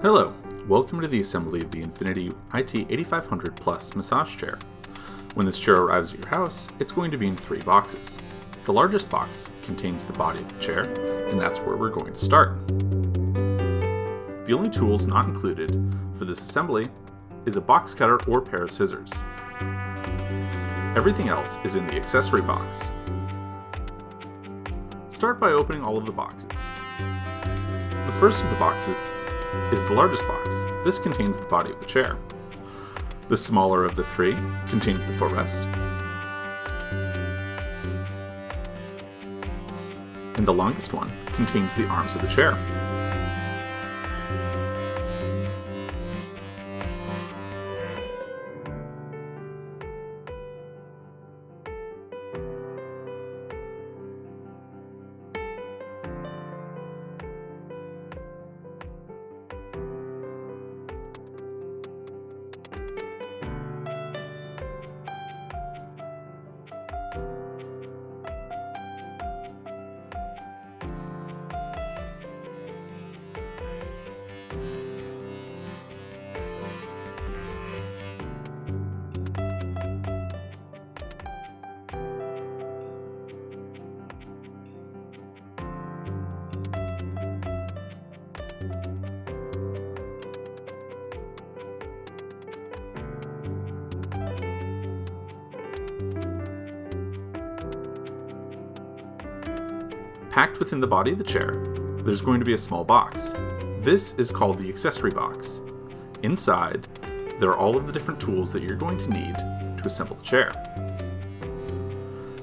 Hello, welcome to the assembly of the Infinity IT-8500 Plus massage chair. When this chair arrives at your house, it's going to be in 3 boxes. The largest box contains the body of the chair, and that's where we're going to start. The only tools not included for this assembly is a box cutter or pair of scissors. Everything else is in the accessory box. Start by opening all of the boxes. The first of the boxes is the largest box. This contains the body of the chair. The smaller of the 3 contains the footrest. And the longest one contains the arms of the chair. Packed within the body of the chair, there's going to be a small box. This is called the accessory box. Inside, there are all of the different tools that you're going to need to assemble the chair,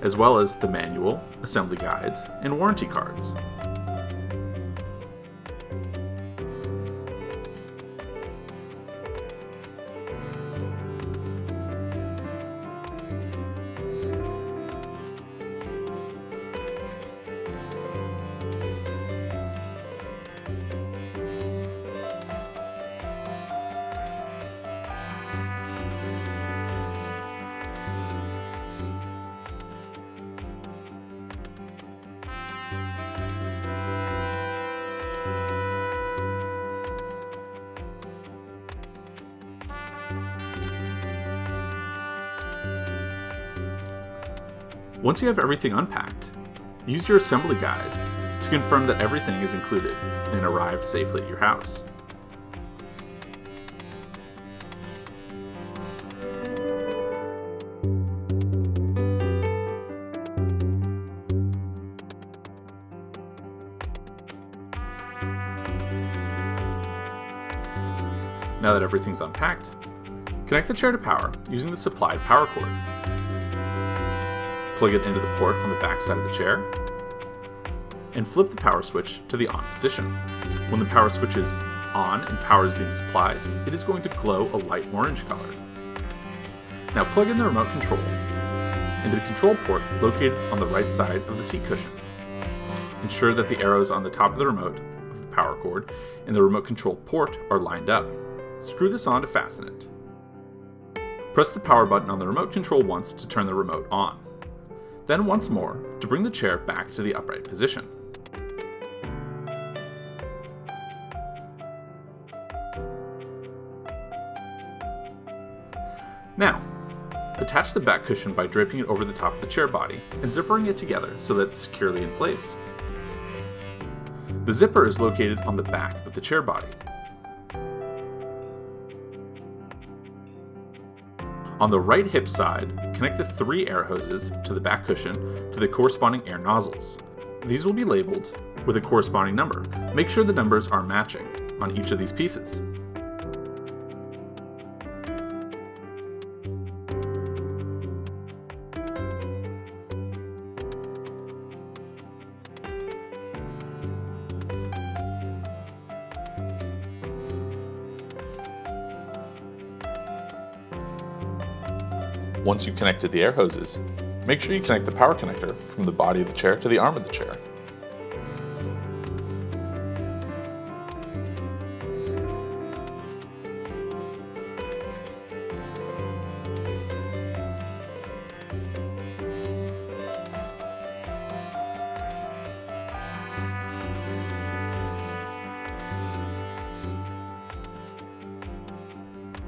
as well as the manual, assembly guides, and warranty cards. Once you have everything unpacked, use your assembly guide to confirm that everything is included and arrived safely at your house. Now that everything's unpacked, connect the chair to power using the supplied power cord. Plug it into the port on the back side of the chair, and flip the power switch to the on position. When the power switch is on and power is being supplied, it is going to glow a light orange color. Now plug in the remote control into the control port located on the right side of the seat cushion. Ensure that the arrows on the top of the remote of the power cord and the remote control port are lined up. Screw this on to fasten it. Press the power button on the remote control once to turn the remote on. Then once more to bring the chair back to the upright position. Now, attach the back cushion by draping it over the top of the chair body and zippering it together so that it's securely in place. The zipper is located on the back of the chair body. On the right hip side, connect the 3 air hoses to the back cushion to the corresponding air nozzles. These will be labeled with a corresponding number. Make sure the numbers are matching on each of these pieces. Once you've connected the air hoses, make sure you connect the power connector from the body of the chair to the arm of the chair.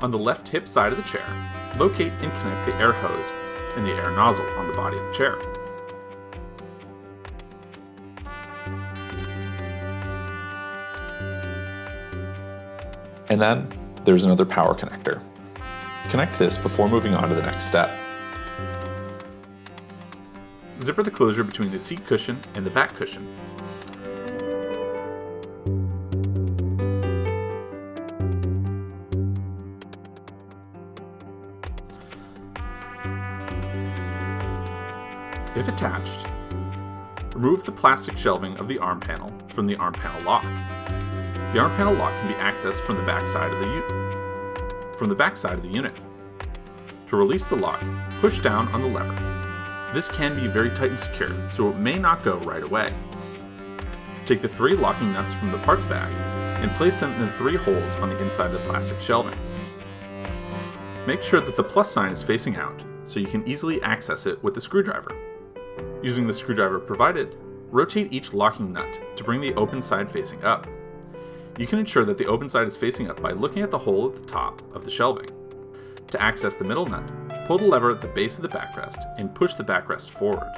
On the left hip side of the chair, locate and connect the air hose and the air nozzle on the body of the chair. And then there's another power connector. Connect this before moving on to the next step. Zipper the closure between the seat cushion and the back cushion. If attached, remove the plastic shelving of the arm panel from the arm panel lock. The arm panel lock can be accessed from the back side of the unit. To release the lock, push down on the lever. This can be very tight and secure, so it may not go right away. Take the 3 locking nuts from the parts bag and place them in the 3 holes on the inside of the plastic shelving. Make sure that the plus sign is facing out, so you can easily access it with the screwdriver. Using the screwdriver provided, rotate each locking nut to bring the open side facing up. You can ensure that the open side is facing up by looking at the hole at the top of the shelving. To access the middle nut, pull the lever at the base of the backrest and push the backrest forward.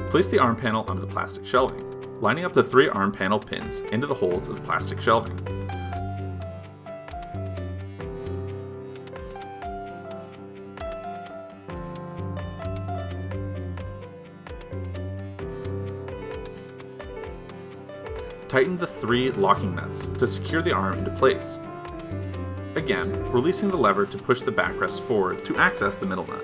Place the arm panel onto the plastic shelving, lining up the 3 arm panel pins into the holes of the plastic shelving. Tighten the 3 locking nuts to secure the arm into place. Again, releasing the lever to push the backrest forward to access the middle nut.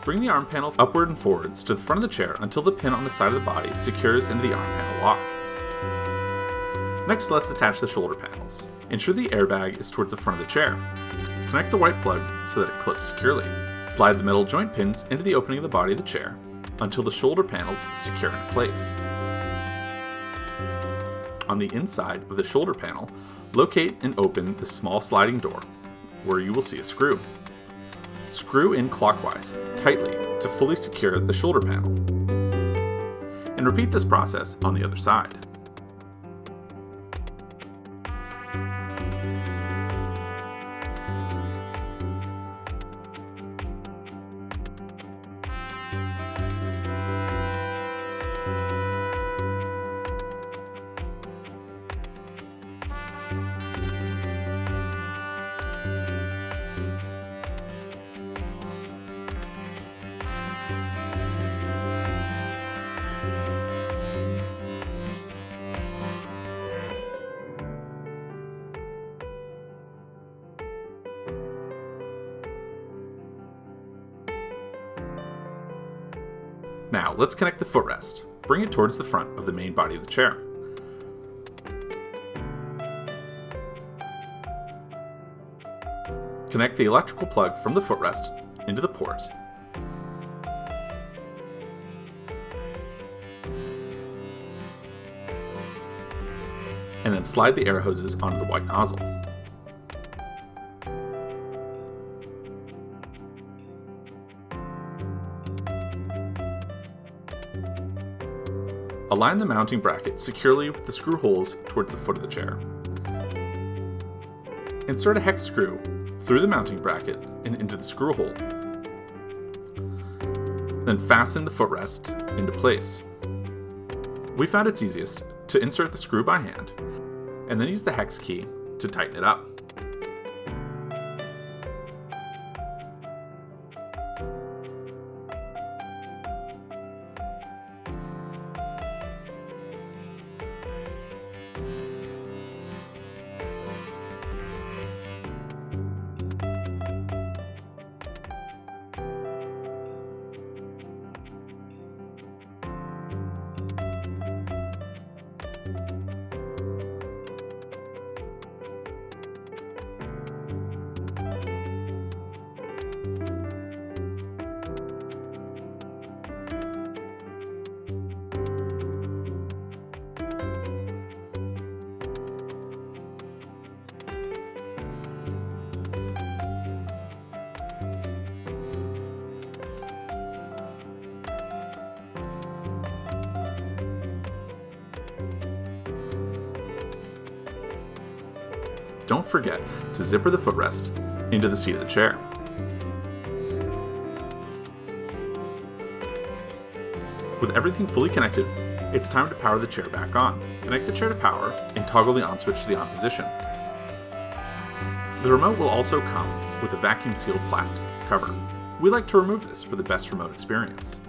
Bring the arm panel upward and forwards to the front of the chair until the pin on the side of the body secures into the arm panel lock. Next, let's attach the shoulder panels. Ensure the airbag is towards the front of the chair. Connect the white plug so that it clips securely. Slide the metal joint pins into the opening of the body of the chair until the shoulder panels secure into place. On the inside of the shoulder panel, locate and open the small sliding door, where you will see a screw. Screw in clockwise, tightly, to fully secure the shoulder panel. And repeat this process on the other side. Now, let's connect the footrest. Bring it towards the front of the main body of the chair. Connect the electrical plug from the footrest into the port. And then slide the air hoses onto the white nozzle. Align the mounting bracket securely with the screw holes towards the foot of the chair. Insert a hex screw through the mounting bracket and into the screw hole. Then fasten the footrest into place. We found it's easiest to insert the screw by hand and then use the hex key to tighten it up. don't forget to zipper the footrest into the seat of the chair. With everything fully connected, it's time to power the chair back on. Connect the chair to power and toggle the on switch to the on position. The remote will also come with a vacuum-sealed plastic cover. We like to remove this for the best remote experience.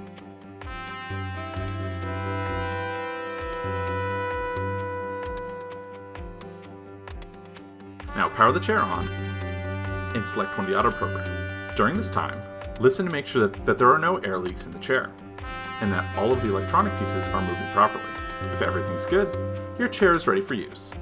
Now power the chair on and select one of the auto program. During this time, listen to make sure that there are no air leaks in the chair and that all of the electronic pieces are moving properly. If everything's good, your chair is ready for use.